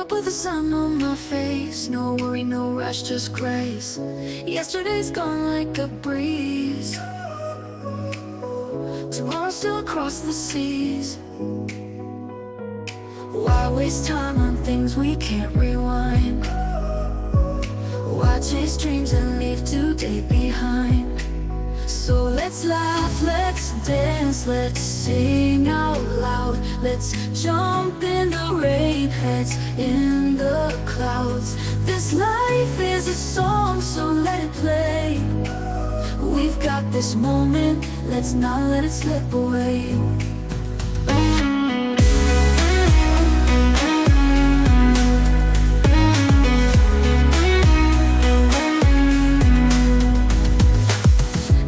up with the sun on my face. No worry, no rush, just grace. Yesterday's gone like a breeze. Tomorrow still across the seas. Why waste time on things we can't rewind? Why chase dreams and leave today behind? So let's laugh, let's dance, let's sing out loud. Let's jump in the rain, heads in the clouds. This life is a song, so let it play. We've got this moment, let's not let it slip away.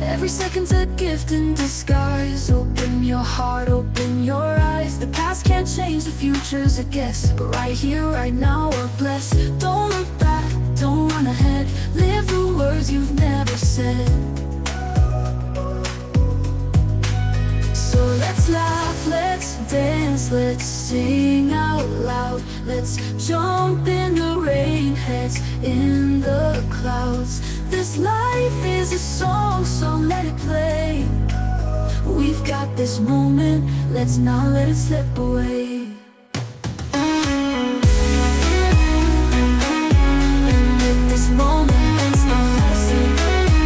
Every second's a gift in disguise. Open your heart, open your eyes. The past can't change, the future's a guess. But right here, right now, we're blessed. Don't look back, don't run ahead. Live the words you've never said. So let's laugh, let's dance, let's sing out loud. Let's jump in the rain, heads in the clouds. This life is a song, so let it play. We've got this moment, let's not let it slip away. And with this moment, let's not let it slip away.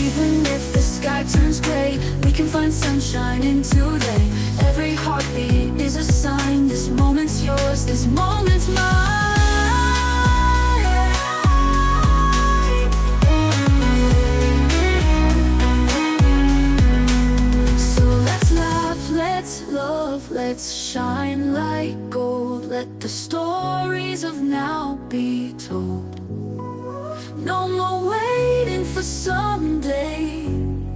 Even if the sky turns gray, we can find sunshine in today. Every heartbeat is a sign. This moment's yours, this moment's mine. Let's shine like gold. Let the stories of now be told. No more waiting for someday.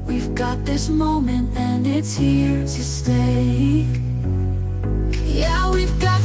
We've got this moment and it's here to stay. Yeah, we've got